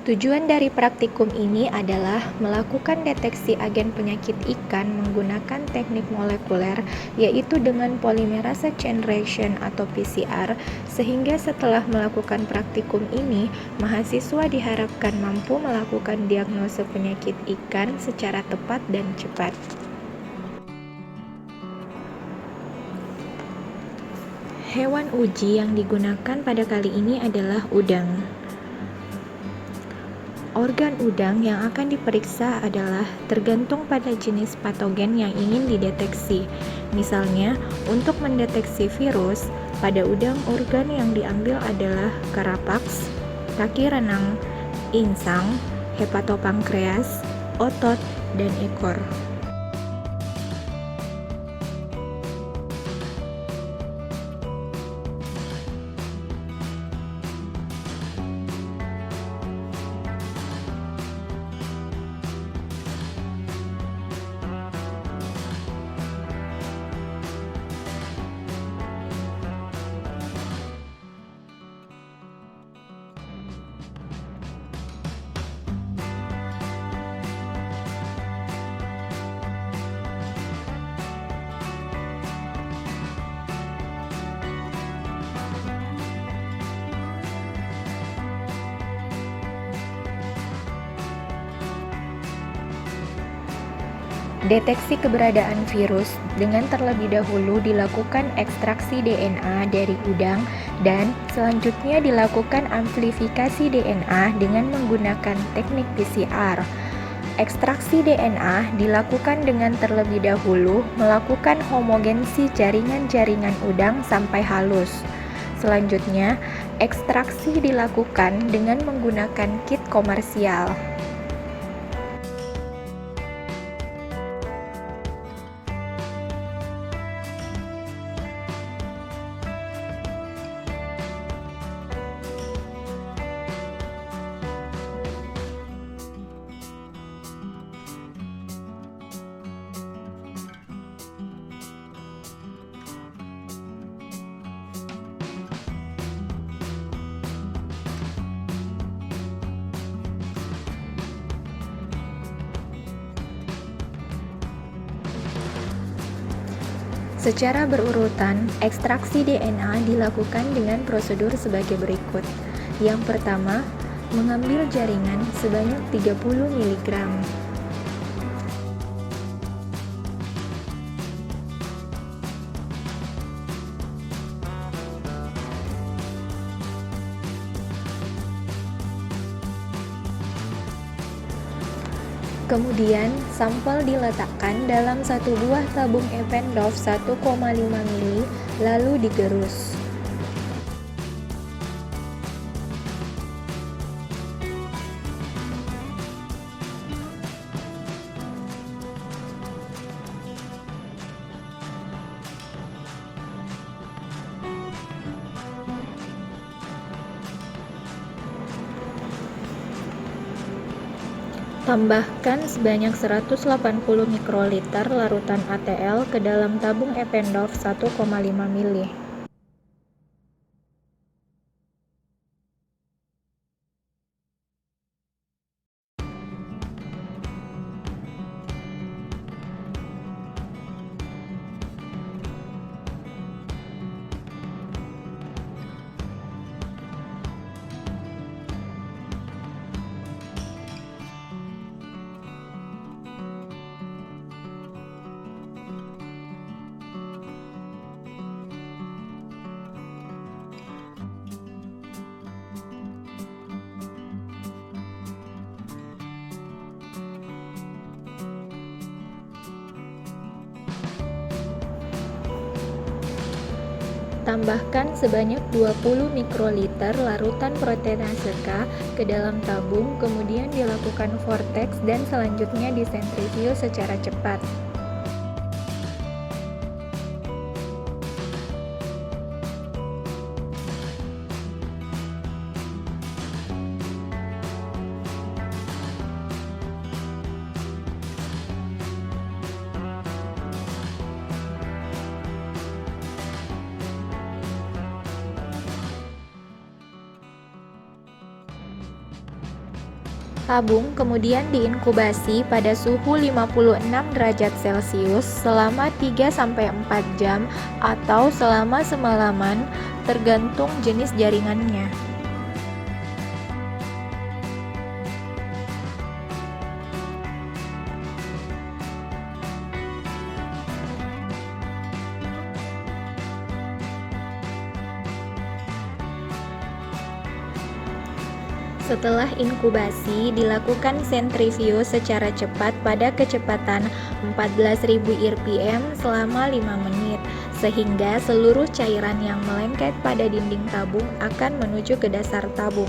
Tujuan dari praktikum ini adalah melakukan deteksi agen penyakit ikan menggunakan teknik molekuler, yaitu dengan polymerase chain reaction atau PCR, sehingga setelah melakukan praktikum ini, mahasiswa diharapkan mampu melakukan diagnosa penyakit ikan secara tepat dan cepat. Hewan uji yang digunakan pada kali ini adalah udang. Organ udang yang akan diperiksa adalah tergantung pada jenis patogen yang ingin dideteksi. Misalnya, untuk mendeteksi virus, pada udang organ yang diambil adalah carapax, kaki renang, insang, hepatopankreas, otot, dan ekor. Deteksi keberadaan virus dengan terlebih dahulu dilakukan ekstraksi DNA dari udang dan selanjutnya dilakukan amplifikasi DNA dengan menggunakan teknik PCR. Ekstraksi DNA dilakukan dengan terlebih dahulu melakukan homogensi jaringan-jaringan udang sampai halus. Selanjutnya, ekstraksi dilakukan dengan menggunakan kit komersial. Secara berurutan, ekstraksi DNA dilakukan dengan prosedur sebagai berikut. Yang pertama, mengambil jaringan sebanyak 30 mg. Kemudian, sampel diletakkan dalam satu buah tabung Eppendorf 1,5 ml, lalu digerus. Tambahkan sebanyak 180 mikroliter larutan ATL ke dalam tabung Eppendorf 1,5 ml. Tambahkan sebanyak 20 mikroliter larutan proteinase K ke dalam tabung, kemudian dilakukan vortex dan selanjutnya disentrifuge secara cepat. Tabung kemudian diinkubasi pada suhu 56 derajat Celcius selama 3-4 jam atau selama semalaman, tergantung jenis jaringannya. Setelah inkubasi, dilakukan sentrifuge secara cepat pada kecepatan 14.000 rpm selama 5 menit, sehingga seluruh cairan yang melengket pada dinding tabung akan menuju ke dasar tabung.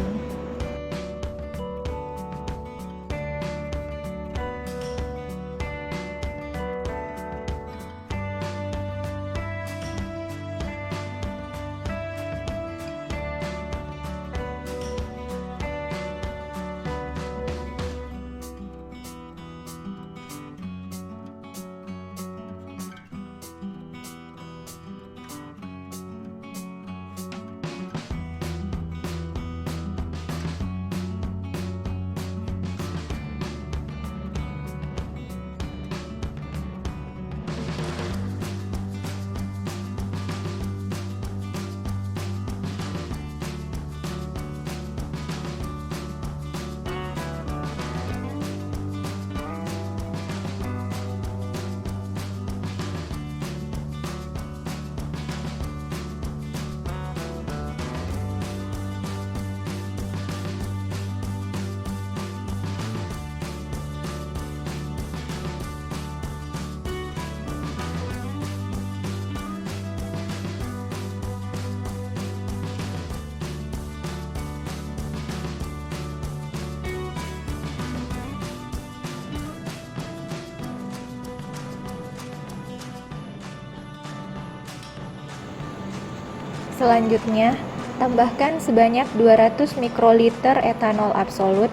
Selanjutnya, tambahkan sebanyak 200 mikroliter etanol absolut,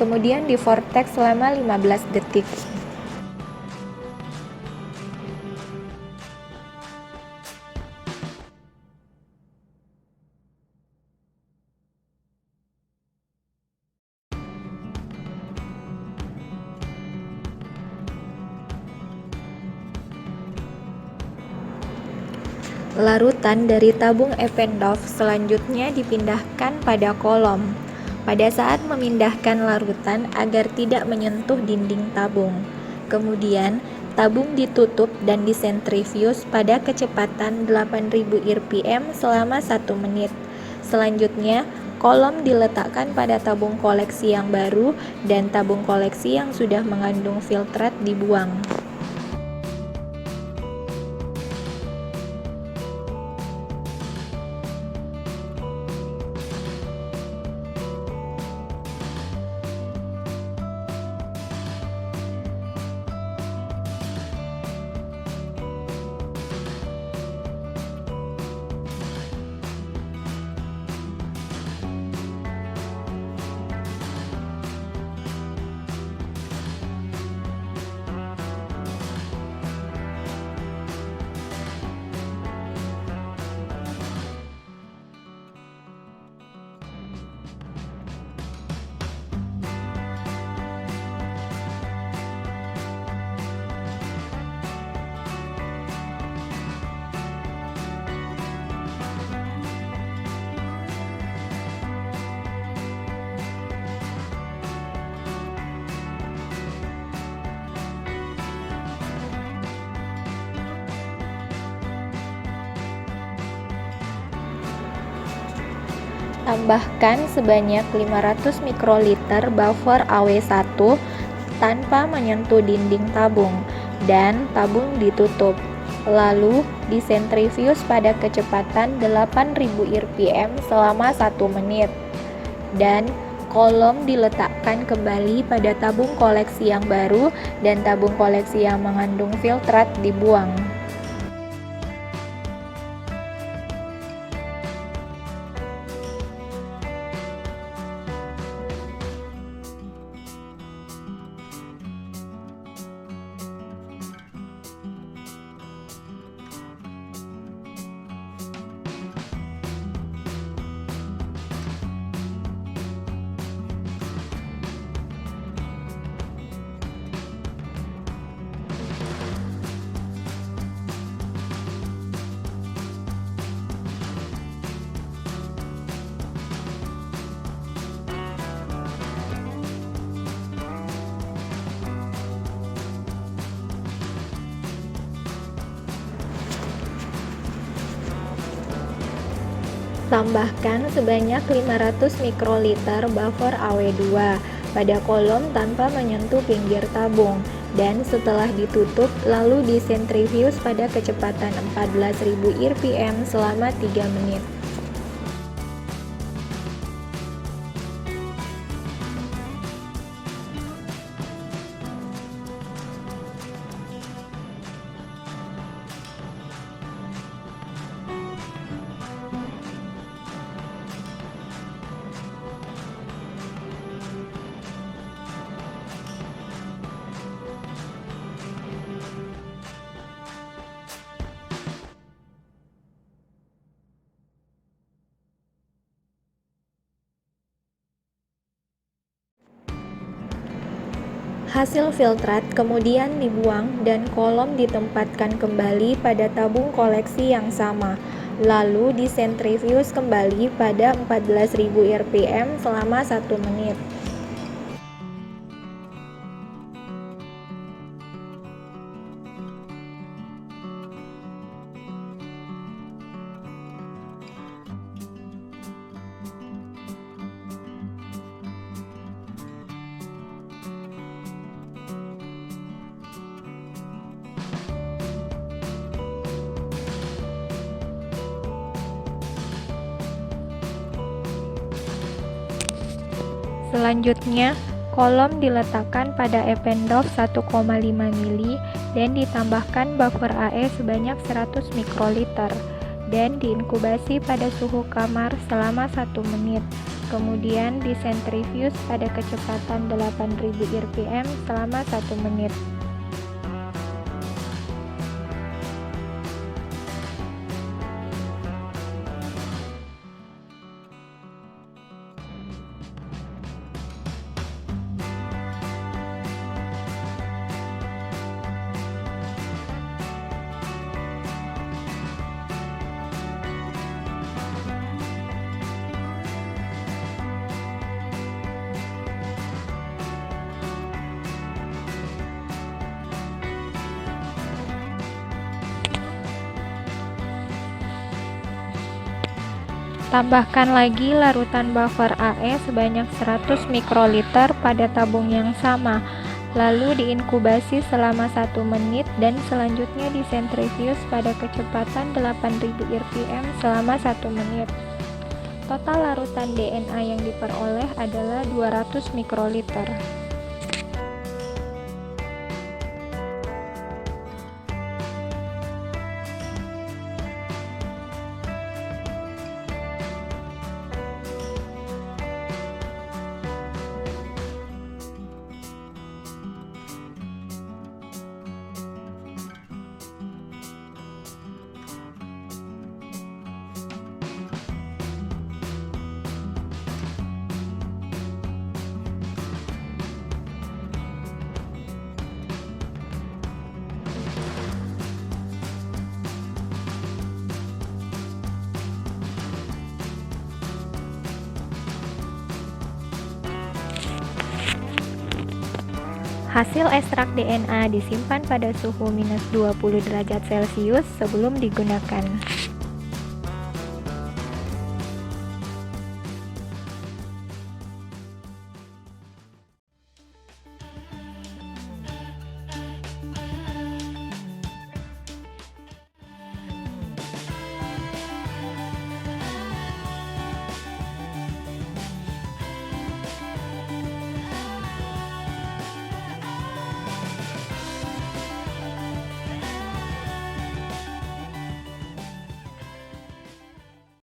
kemudian di vortex selama 15 detik. Larutan dari tabung Eppendorf selanjutnya dipindahkan pada kolom. Pada saat memindahkan larutan agar tidak menyentuh dinding tabung. Kemudian, tabung ditutup dan disentrifuge pada kecepatan 8000 rpm selama 1 menit. Selanjutnya, kolom diletakkan pada tabung koleksi yang baru dan tabung koleksi yang sudah mengandung filtrat dibuang. Tambahkan sebanyak 500 mikroliter buffer AW1 tanpa menyentuh dinding tabung, dan tabung ditutup. Lalu disentrifuge pada kecepatan 8000 rpm selama 1 menit. Dan kolom diletakkan kembali pada tabung koleksi yang baru dan tabung koleksi yang mengandung filtrat dibuang. Tambahkan sebanyak 500 mikroliter buffer AW2 pada kolom tanpa menyentuh pinggir tabung, dan setelah ditutup lalu disentrifuge pada kecepatan 14.000 rpm selama 3 menit. Hasil filtrat kemudian dibuang dan kolom ditempatkan kembali pada tabung koleksi yang sama, lalu disentrifuge kembali pada 14.000 rpm selama 1 menit. Selanjutnya, kolom diletakkan pada Eppendorf 1,5 mili dan ditambahkan buffer AE sebanyak 100 mikroliter dan diinkubasi pada suhu kamar selama 1 menit. Kemudian disentrifuge pada kecepatan 8.000 rpm selama 1 menit. Tambahkan lagi larutan buffer AE sebanyak 100 mikroliter pada tabung yang sama, lalu diinkubasi selama 1 menit dan selanjutnya disentrifuge pada kecepatan 8.000 rpm selama 1 menit. Total larutan DNA yang diperoleh adalah 200 mikroliter. Hasil ekstrak DNA disimpan pada suhu -20 derajat Celcius sebelum digunakan.